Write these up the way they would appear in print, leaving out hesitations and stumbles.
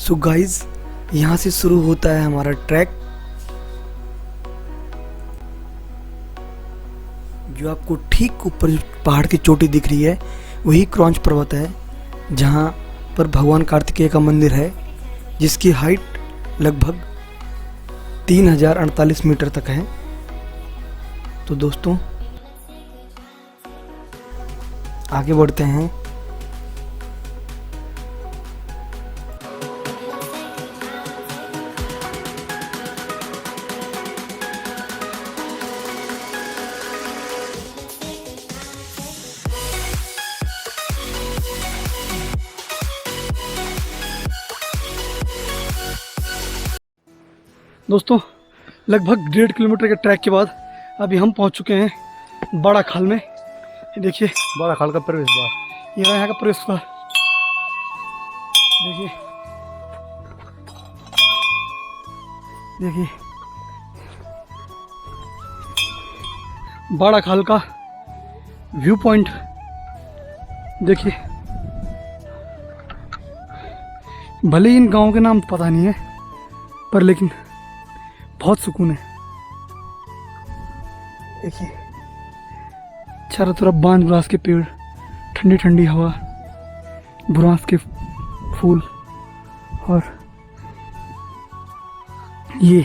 So guys, यहाँ से शुरू होता है हमारा ट्रैक। जो आपको ठीक ऊपर पहाड़ की चोटी दिख रही है वही क्रॉन्च पर्वत है, जहाँ पर भगवान कार्तिकेय का मंदिर है, जिसकी हाइट लगभग 3048 मीटर तक है। तो दोस्तों आगे बढ़ते हैं। दोस्तों लगभग 1.5 किलोमीटर के ट्रैक के बाद अभी हम पहुंच चुके हैं बड़ा खाल में। देखिए बड़ा खाल का प्रवेश द्वार, ये रहा यहाँ का प्रवेश द्वार। देखिए देखिए बड़ा खाल का व्यू पॉइंट देखिए। भले ही इन गांव के नाम पता नहीं है, पर लेकिन बहुत सुकून है। देखिए चारों तरफ बांज बुरास के पेड़, ठंडी ठंडी हवा, बुरास के फूल और ये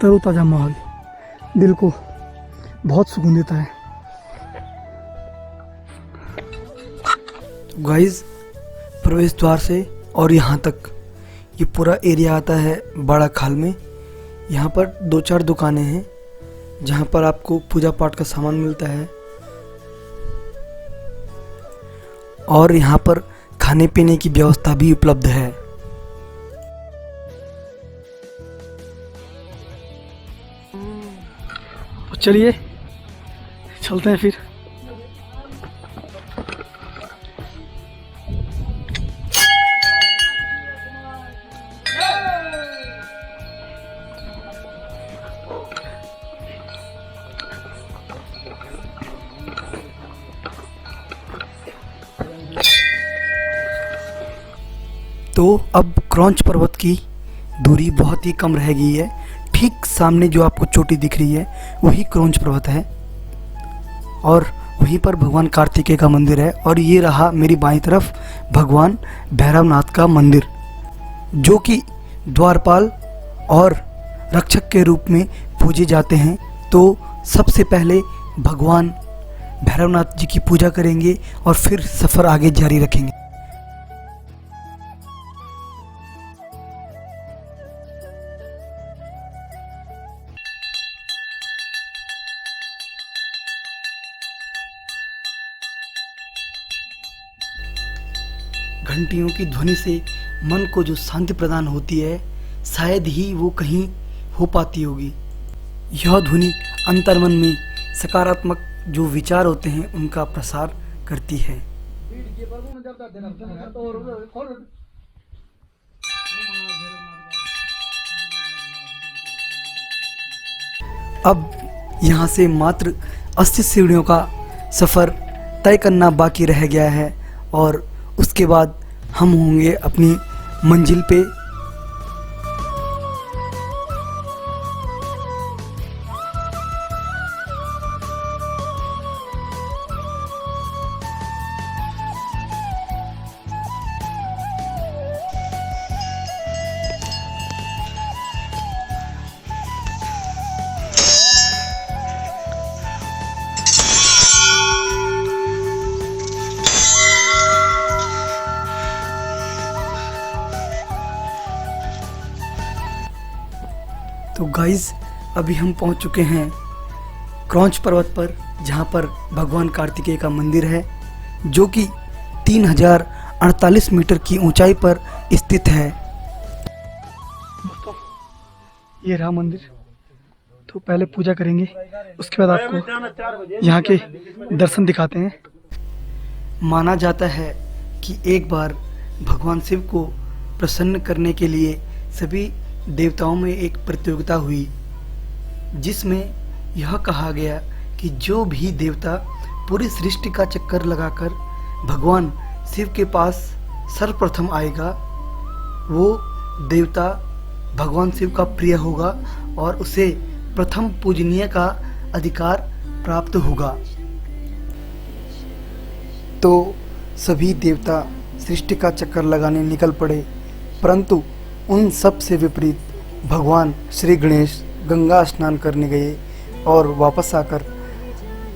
तरोताजा माहौल दिल को बहुत सुकून देता है। तो गाइस, प्रवेश द्वार से और यहाँ तक ये पूरा एरिया आता है बड़ा खाल में। यहाँ पर 2-4 दुकानें हैं जहाँ पर आपको पूजा पाठ का सामान मिलता है, और यहाँ पर खाने पीने की व्यवस्था भी उपलब्ध है। तो चलिए चलते हैं फिर। तो अब क्रॉन्च पर्वत की दूरी बहुत ही कम रह गई है। ठीक सामने जो आपको चोटी दिख रही है वही क्रॉन्च पर्वत है, और वहीं पर भगवान कार्तिकेय का मंदिर है। और ये रहा मेरी बाईं तरफ भगवान भैरवनाथ का मंदिर, जो कि द्वारपाल और रक्षक के रूप में पूजे जाते हैं। तो सबसे पहले भगवान भैरवनाथ जी की पूजा करेंगे और फिर सफ़र आगे जारी रखेंगे। घंटियों की ध्वनि से मन को जो शांति प्रदान होती है, शायद ही वो कहीं हो पाती होगी। यह ध्वनि अंतर्मन में सकारात्मक जो विचार होते हैं उनका प्रसार करती है। अब यहाँ से मात्र 80 सीढ़ियों का सफ़र तय करना बाकी रह गया है, और उसके बाद हम होंगे अपनी मंजिल पे। तो गाइज, अभी हम पहुंच चुके हैं क्रॉन्च पर्वत पर, जहां पर भगवान कार्तिकेय का मंदिर है, जो कि 3048 मीटर की ऊंचाई पर स्थित है। दोस्तों ये रहा मंदिर। तो पहले पूजा करेंगे, उसके बाद आपको यहाँ के दर्शन दिखाते हैं। माना जाता है कि एक बार भगवान शिव को प्रसन्न करने के लिए सभी देवताओं में एक प्रतियोगिता हुई, जिसमें यह कहा गया कि जो भी देवता पूरी सृष्टि का चक्कर लगाकर भगवान शिव के पास सर्वप्रथम आएगा, वो देवता भगवान शिव का प्रिय होगा और उसे प्रथम पूजनीय का अधिकार प्राप्त होगा। तो सभी देवता सृष्टि का चक्कर लगाने निकल पड़े, परंतु उन सब से विपरीत भगवान श्री गणेश गंगा स्नान करने गए और वापस आकर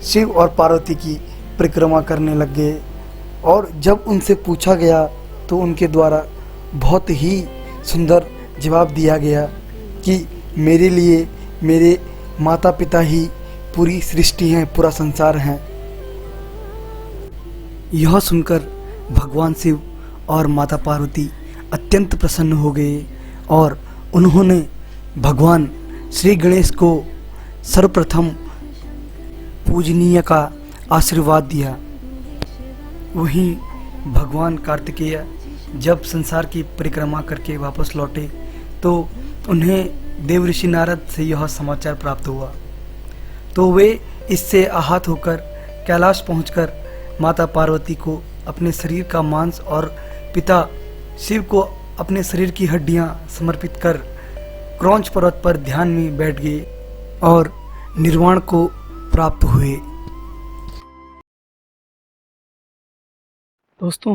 शिव और पार्वती की परिक्रमा करने लग गए। और जब उनसे पूछा गया तो उनके द्वारा बहुत ही सुंदर जवाब दिया गया कि मेरे लिए मेरे माता पिता ही पूरी सृष्टि हैं, पूरा संसार हैं। यह सुनकर भगवान शिव और माता पार्वती अत्यंत प्रसन्न हो गए और उन्होंने भगवान श्री गणेश को सर्वप्रथम पूजनीय का आशीर्वाद दिया। वहीं भगवान कार्तिकेय जब संसार की परिक्रमा करके वापस लौटे तो उन्हें देवऋषि नारद से यह समाचार प्राप्त हुआ। तो वे इससे आहत होकर कैलाश पहुंचकर माता पार्वती को अपने शरीर का मांस और पिता शिव को अपने शरीर की हड्डियां समर्पित कर क्रौंच पर्वत पर ध्यान में बैठ गए और निर्वाण को प्राप्त हुए। दोस्तों,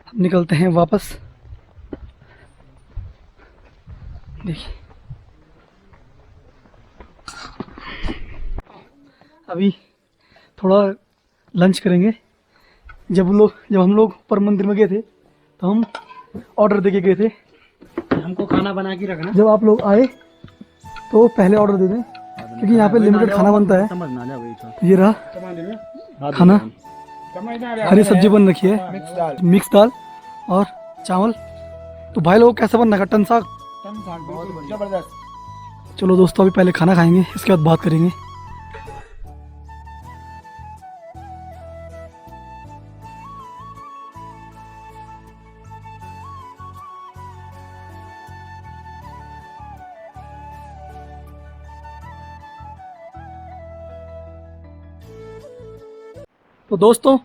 हम निकलते हैं वापस। देखिए, अभी थोड़ा लंच करेंगे। जब हम लोग ऊपर मंदिर में गए थे तो हम ऑर्डर देके गए थे, हमको खाना बना के रखना। जब आप लोग आए तो पहले ऑर्डर दे दें, क्योंकि यहाँ पे लिमिटेड खाना बनता है। ये रहा खाना, हरी सब्जी बन रखी है, मिक्स दाल और चावल। तो भाई लोग कैसा बन रहा है? टन साग। चलो दोस्तों, अभी पहले खाना खाएंगे, इसके बाद बात करेंगे। तो दोस्तों,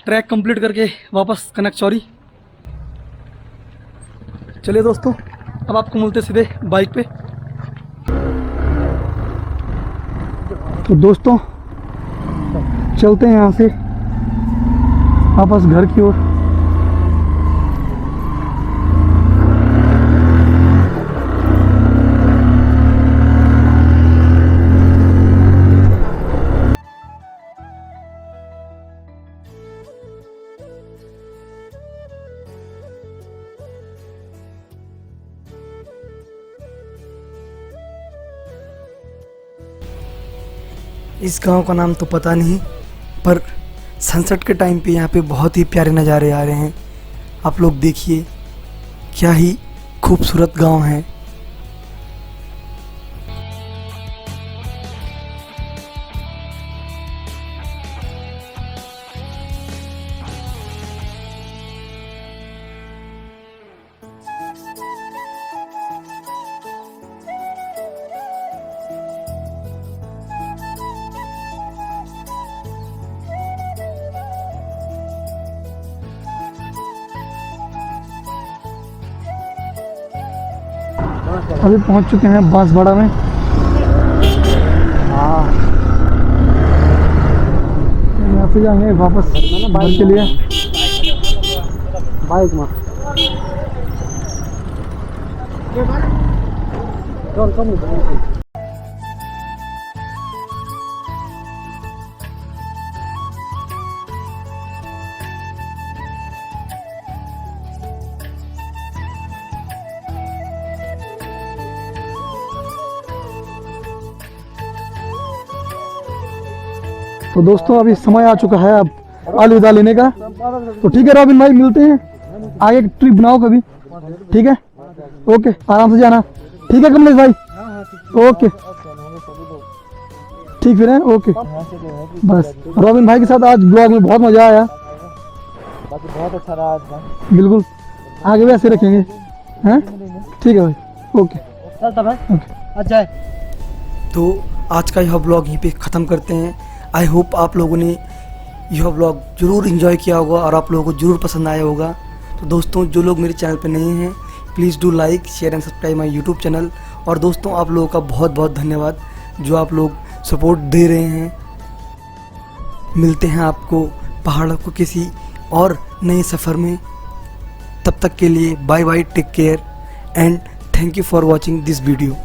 ट्रैक कंप्लीट करके वापस कनकचौरी। चलिए दोस्तों, अब आपको मिलते सीधे बाइक पे। तो दोस्तों, चलते हैं यहाँ से वापस घर की ओर। इस गांव का नाम तो पता नहीं, पर सनसेट के टाइम पे यहाँ पे बहुत ही प्यारे नज़ारे आ रहे हैं। आप लोग देखिए, क्या ही खूबसूरत गांव है। अभी पहुंच चुके हैं बांसवाड़ा में। यहाँ से जाएंगे वापस घर के लिए बाइक में। तो दोस्तों, अभी समय आ चुका है अब अलविदा लेने का। तो ठीक है रॉबिन भाई, मिलते हैं, आगे ट्रिप बनाओ कभी। ठीक है, ओके, आराम से जाना। ठीक है कमलेश भाई, ओके, ठीक फिर है, ओके। बस रॉबिन भाई के साथ आज ब्लॉग में बहुत मजा आया, बहुत अच्छा रहा आज का। बिल्कुल, आगे भी ऐसे रखेंगे। हैं, ठीक है भाई, ओके, चलता भाई, ओके। अच्छा है। तो आज का यह ब्लॉग यहीं पे ख़त्म करते हैं। आई होप आप लोगों ने यह ब्लॉग ज़रूर इन्जॉय किया होगा और आप लोगों को ज़रूर पसंद आया होगा। तो दोस्तों जो लोग मेरे चैनल पे नए हैं, please do like share and subscribe my YouTube channel. और दोस्तों आप लोगों का बहुत बहुत धन्यवाद जो आप लोग सपोर्ट दे रहे हैं। मिलते हैं आपको पहाड़ों को किसी और नए सफ़र में। तब तक के लिए bye bye, take care and thank you for watching this video.